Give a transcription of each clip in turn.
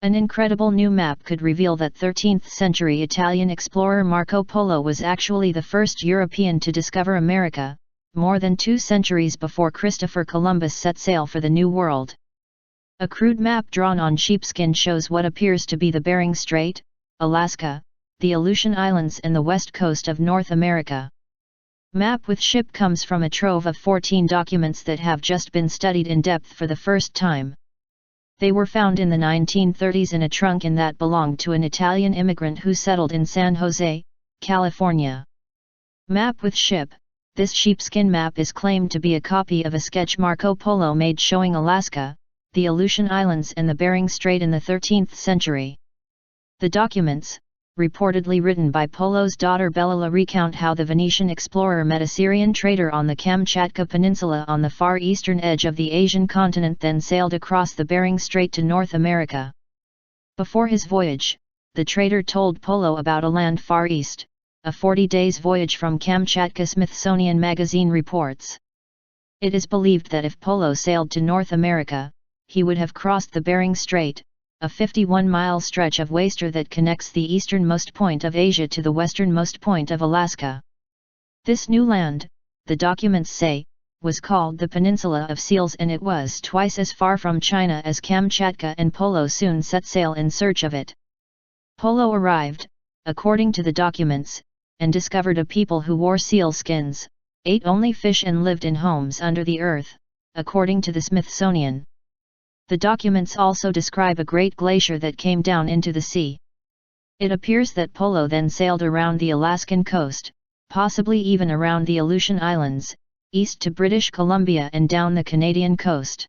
An incredible new map could reveal that 13th-century Italian explorer Marco Polo was actually the first European to discover America, more than 2 centuries before Christopher Columbus set sail for the New World. A crude map drawn on sheepskin shows what appears to be the Bering Strait, Alaska, the Aleutian Islands and the west coast of North America. Map with ship comes from a trove of 14 documents that have just been studied in depth for the first time. They were found in the 1930s in a trunk that belonged to an Italian immigrant who settled in San Jose, California. Map with ship. This sheepskin map is claimed to be a copy of a sketch Marco Polo made showing Alaska, the Aleutian Islands and the Bering Strait in the 13th century. The documents, reportedly written by Polo's daughter Bellula, recount how the Venetian explorer met a Syrian trader on the Kamchatka Peninsula on the far eastern edge of the Asian continent, then sailed across the Bering Strait to North America. Before his voyage, the trader told Polo about a land far east, a 40 days voyage from Kamchatka. Smithsonian Magazine reports. It is believed that if Polo sailed to North America, he would have crossed the Bering Strait, a 51-mile stretch of waster that connects the easternmost point of Asia to the westernmost point of Alaska. This new land, the documents say, was called the Peninsula of Seals, and it was twice as far from China as Kamchatka, and Polo soon set sail in search of it. Polo arrived, according to the documents, and discovered a people who wore seal skins, ate only fish and lived in homes under the earth, according to the Smithsonian. The documents also describe a great glacier that came down into the sea. It appears that Polo then sailed around the Alaskan coast, possibly even around the Aleutian Islands, east to British Columbia and down the Canadian coast.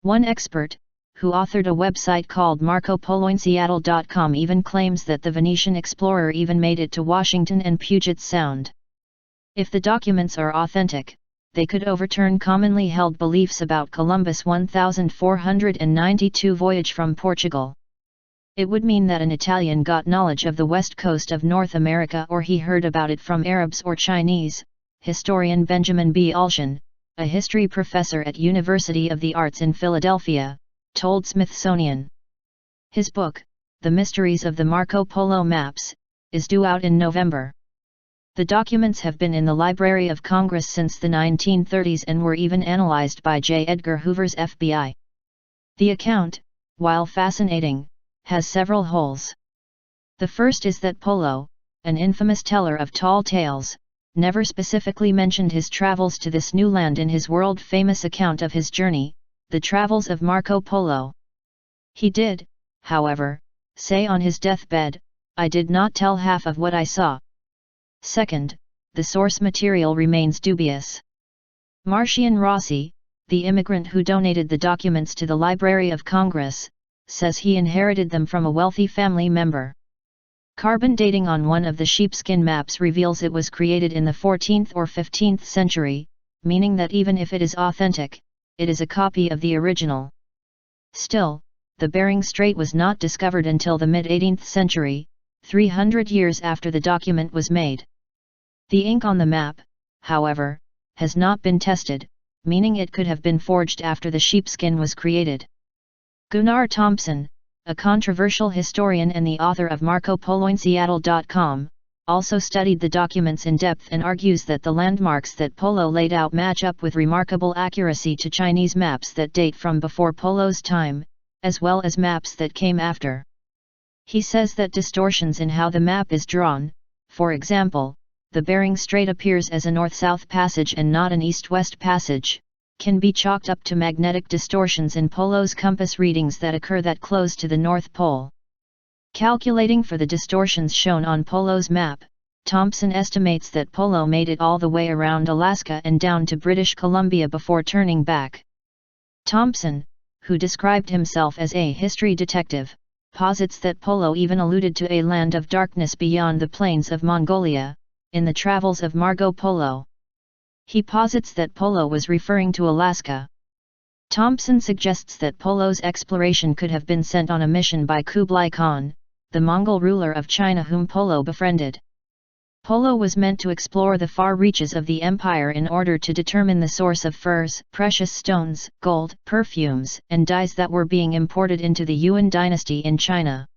One expert, who authored a website called MarcoPoloinSeattle.com, even claims that the Venetian explorer even made it to Washington and Puget Sound. If the documents are authentic, they could overturn commonly held beliefs about Columbus' 1492 voyage from Portugal. It would mean that an Italian got knowledge of the west coast of North America, or he heard about it from Arabs or Chinese. Historian Benjamin B. Alshan, a history professor at University of the Arts in Philadelphia, told Smithsonian. His book, The Mysteries of the Marco Polo Maps, is due out in November. The documents have been in the Library of Congress since the 1930s and were even analyzed by J. Edgar Hoover's FBI. The account, while fascinating, has several holes. The first is that Polo, an infamous teller of tall tales, never specifically mentioned his travels to this new land in his world-famous account of his journey, The Travels of Marco Polo. He did, however, say on his deathbed, "I did not tell half of what I saw." Second, the source material remains dubious. Marcian Rossi, the immigrant who donated the documents to the Library of Congress, says he inherited them from a wealthy family member. Carbon dating on one of the sheepskin maps reveals it was created in the 14th or 15th century, meaning that even if it is authentic, it is a copy of the original. Still, the Bering Strait was not discovered until the mid-18th century, 300 years after the document was made. The ink on the map, however, has not been tested, meaning it could have been forged after the sheepskin was created. Gunnar Thompson, a controversial historian and the author of MarcoPoloinSeattle.com, also studied the documents in depth and argues that the landmarks that Polo laid out match up with remarkable accuracy to Chinese maps that date from before Polo's time, as well as maps that came after. He says that distortions in how the map is drawn, for example, the Bering Strait appears as a north-south passage and not an east-west passage, can be chalked up to magnetic distortions in Polo's compass readings that occur that close to the North Pole. Calculating for the distortions shown on Polo's map, Thompson estimates that Polo made it all the way around Alaska and down to British Columbia before turning back. Thompson, who described himself as a history detective, posits that Polo even alluded to a land of darkness beyond the plains of Mongolia, in the Travels of Marco Polo. He posits that Polo was referring to Alaska. Thompson suggests that Polo's exploration could have been sent on a mission by Kublai Khan, the Mongol ruler of China whom Polo befriended. Polo was meant to explore the far reaches of the empire in order to determine the source of furs, precious stones, gold, perfumes, and dyes that were being imported into the Yuan dynasty in China.